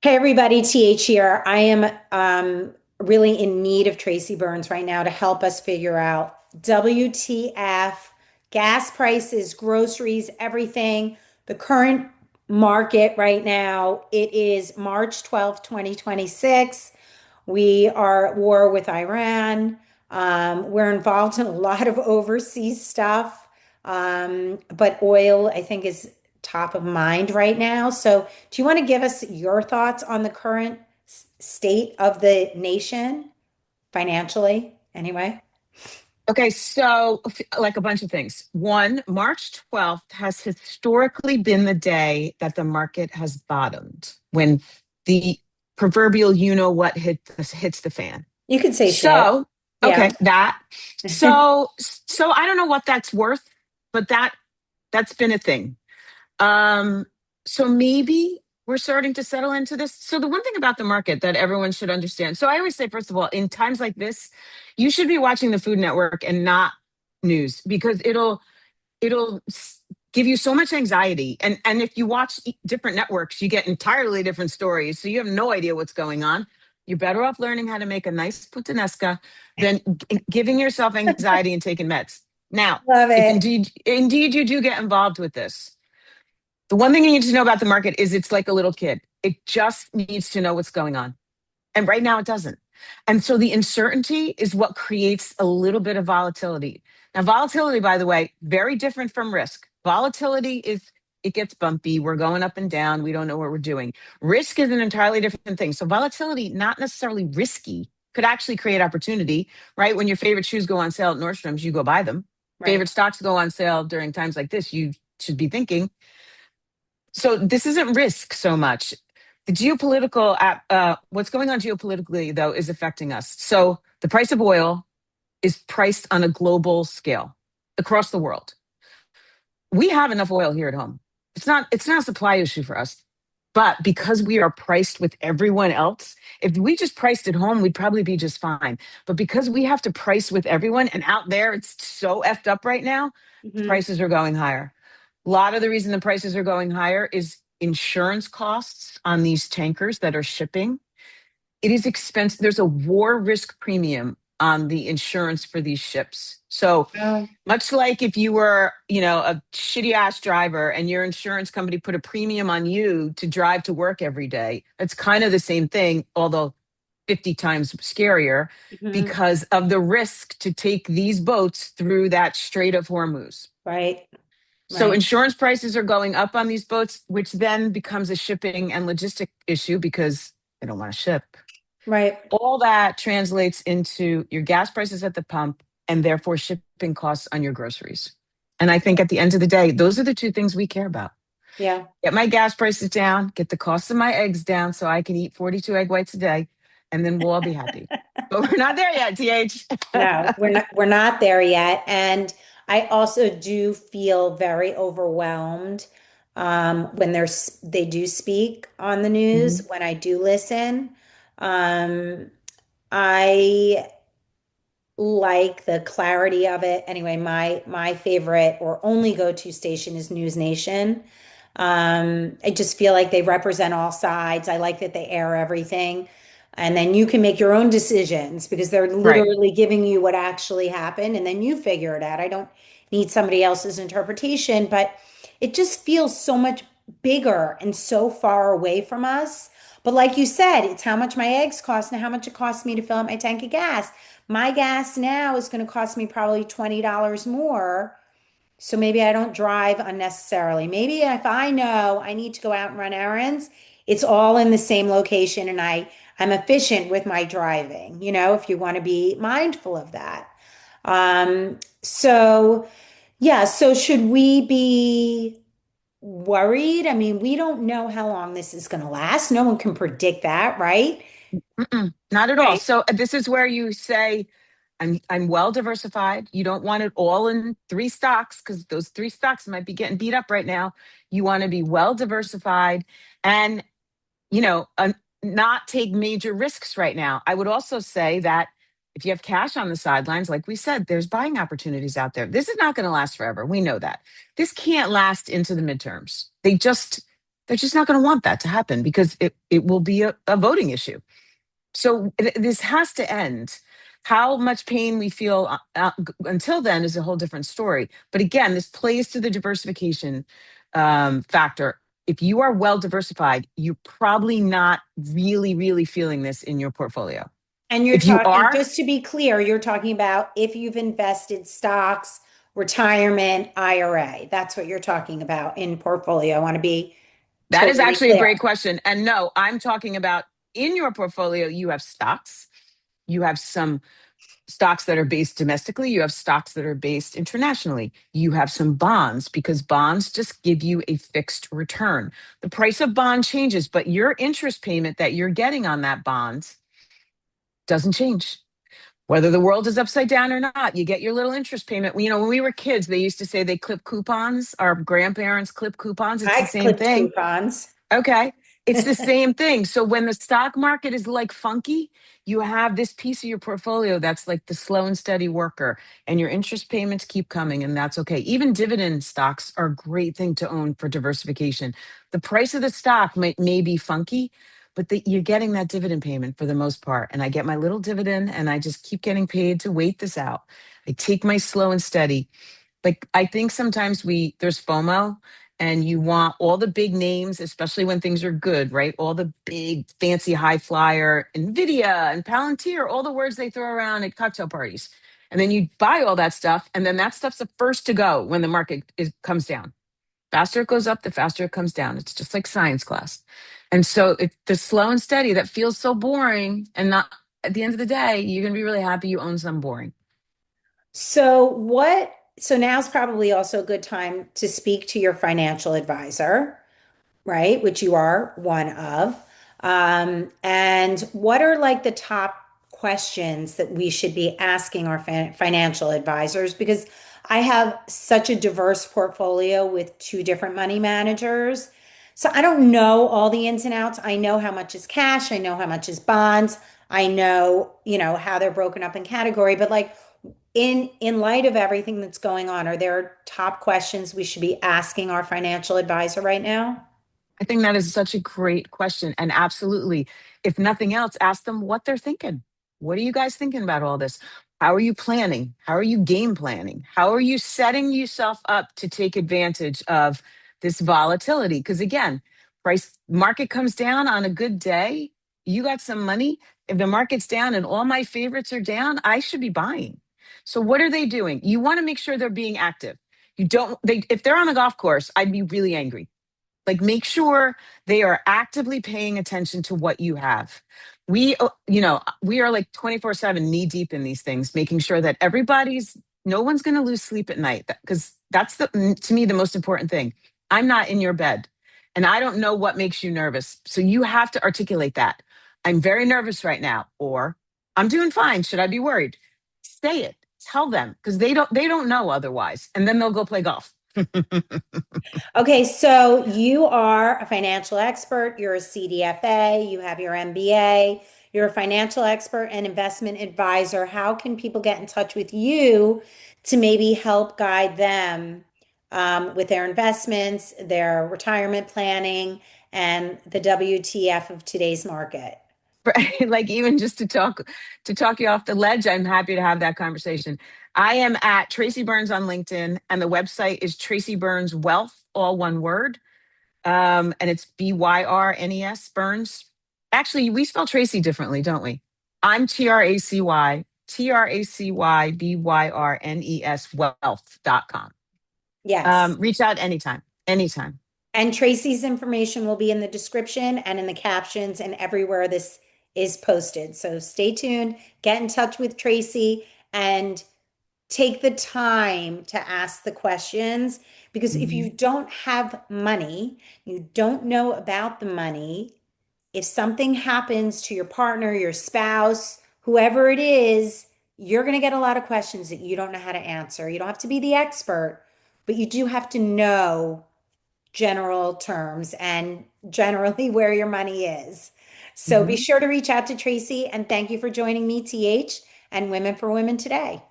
Hey everybody, TH here. I am really in need of Tracy Byrnes right now to help us figure out WTF, gas prices, groceries, everything, the current market right now. It is March 12th, 2026. We are at war with Iran. We're involved in a lot of overseas stuff. But oil, I think, is top of mind right now. So, do you want to give us your thoughts on the current state of the nation financially, anyway? Okay, so like a bunch of things. One, March 12th has historically been the day that the market has bottomed when the proverbial you know what hits the fan. You could say shit. So, Yeah. okay, that. So I don't know what that's worth, but that's been a thing. Um, so maybe we're starting to settle into this. So the one thing about the market that everyone should understand. So I always say, first of all, in times like this, you should be watching the Food Network and not news because it'll give you so much anxiety. And if you watch different networks, you get entirely different stories. So you have no idea what's going on. You're better off learning how to make a nice puttanesca than giving yourself anxiety and taking meds. Now, Love if it. indeed you do get involved with this, the one thing you need to know about the market is it's like a little kid. It just needs to know what's going on. And right now it doesn't. And so the uncertainty is what creates a little bit of volatility. Now, volatility, by the way, very different from risk. Volatility is it gets bumpy. We're going up and down. We don't know what we're doing. Risk is an entirely different thing. So volatility, not necessarily risky, could actually create opportunity, right? When your favorite shoes go on sale at Nordstrom's, you go buy them. Right. Favorite stocks go on sale during times like this, you should be thinking, so this isn't risk so much. The geopolitical, what's going on geopolitically though is affecting us. So the price of oil is priced on a global scale across the world. We have enough oil here at home. It's not a supply issue for us. But because we are priced with everyone else, if we just priced at home, we'd probably be just fine. But because we have to price with everyone and out there, it's so effed up right now, Hmm. prices are going higher. A lot of the reason the prices are going higher is insurance costs on these tankers that are shipping. It is expensive. There's a war risk premium on the insurance for these ships. So Oh, much like if you were, a shitty ass driver and your insurance company put a premium on you to drive to work every day, it's kind of the same thing, although 50 times scarier hmm. because of the risk to take these boats through that Strait of Hormuz. Right. So Right. insurance prices are going up on these boats, which then becomes a shipping and logistic issue because they don't want to ship. Right. All that translates into your gas prices at the pump and therefore shipping costs on your groceries. And I think at the end of the day, those are the two things we care about. Yeah. Get my gas prices down, get the cost of my eggs down so I can eat 42 egg whites a day, and then we'll all be happy. But we're not there yet, TH. No, we're not there yet. And I also do feel very overwhelmed when they do speak on the news, Mhm. when I do listen. Um, I like the clarity of it. Anyway, my favorite or only go-to station is News Nation. I just feel like they represent all sides. I like that they air everything. And then you can make your own decisions because they're Right. literally giving you what actually happened and then you figure it out. I don't need somebody else's interpretation, but it just feels so much bigger and so far away from us. But like you said, it's how much my eggs cost and how much it costs me to fill up my tank of gas. My gas now is going to cost me probably $20 more. So maybe I don't drive unnecessarily. Maybe if I know I need to go out and run errands, it's all in the same location and I'm efficient with my driving, if you want to be mindful of that. So yeah, so should we be worried? I mean, we don't know how long this is going to last. No one can predict that, right? Mm-mm, not at all. Right. So this is where you say, I'm well diversified. You don't want it all in three stocks because those three stocks might be getting beat up right now. You want to be well diversified and not take major risks right now. I would also say that if you have cash on the sidelines, like we said, there's buying opportunities out there. This is not going to last forever. We know that. This can't last into the midterms. They're just not going to want that to happen because it will be a voting issue. So this has to end. How much pain we feel until then is a whole different story. But again, this plays to the diversification factor. If you are well diversified, you're probably not really, really feeling this in your portfolio. And you're If you talking, are, just to be clear, you're talking about if you've invested stocks, retirement, IRA. That's what you're talking about in portfolio. I want to be that is totally actually a clear. great question. And no, I'm talking about in your portfolio, you have stocks, you have some stocks that are based domestically, you have stocks that are based internationally, you have some bonds because bonds just give you a fixed return. The price of bond changes, but your interest payment that you're getting on that bond doesn't change. Whether the world is upside down or not, you get your little interest payment. When we were kids, they used to say they clip coupons. Our grandparents clip coupons. It's the I same clipped thing. coupons. Okay. It's the same thing. So when the stock market is like funky, you have this piece of your portfolio that's like the slow and steady worker, and your interest payments keep coming, and that's okay. Even dividend stocks are a great thing to own for diversification. The price of the stock may be funky, but you're getting that dividend payment for the most part. And I get my little dividend, and I just keep getting paid to wait this out. I take my slow and steady. Like I think sometimes there's FOMO and you want all the big names, especially when things are good, right? All the big fancy high flyer, Nvidia and Palantir, all the words they throw around at cocktail parties. And then you buy all that stuff, and then that stuff's the first to go when the market comes down. Faster it goes up, the faster it comes down. It's just like science class. And so the slow and steady that feels so boring, and not at the end of the day, you're gonna be really happy you own some boring. So now's probably also a good time to speak to your financial advisor, right? Which you are one of. And what are like the top questions that we should be asking our financial advisors? Because I have such a diverse portfolio with two different money managers. So I don't know all the ins and outs. I know how much is cash. I know how much is bonds. I know, how they're broken up in category, but like in light of everything that's going on, are there top questions we should be asking our financial advisor right now? I think that is such a great question. And absolutely, if nothing else, ask them what they're thinking. What are you guys thinking about all this? How are you planning? How are you game planning? How are you setting yourself up to take advantage of this volatility? Because again, price market comes down on a good day. You got some money. If the market's down and all my favorites are down, I should be buying. So what are they doing? You want to make sure they're being active. You don't they if they're on the golf course, I'd be really angry. Like make sure they are actively paying attention to what you have. We are like 24/7 knee deep in these things, making sure that no one's going to lose sleep at night because that's to me the most important thing. I'm not in your bed and I don't know what makes you nervous. So you have to articulate that. I'm very nervous right now, or I'm doing fine. Should I be worried? Say it. Tell them because they don't know otherwise. And then they'll go play golf. Okay, so you are a financial expert, you're a CDFA, you have your MBA, you're a financial expert and investment advisor. How can people get in touch with you to maybe help guide them with their investments, their retirement planning, and the WTF of today's market? Right? Like even just to talk you off the ledge, I'm happy to have that conversation. I am at Tracy Byrnes on LinkedIn, and the website is Tracy Byrnes Wealth, all one word. And it's Byrnes Burns. Actually, we spell Tracy differently, don't we? I'm TRACY wealth.com. Yes. Reach out anytime, anytime. And Tracy's information will be in the description and in the captions and everywhere this is posted. So stay tuned, get in touch with Tracy, and take the time to ask the questions because if you Mhm. don't have money, you don't know about the money, if something happens to your partner, your spouse, whoever it is, you're going to get a lot of questions that you don't know how to answer. You don't have to be the expert, but you do have to know general terms and generally where your money is. So be Mhm. sure to reach out to Tracy and thank you for joining me, TH, and Women for Women today.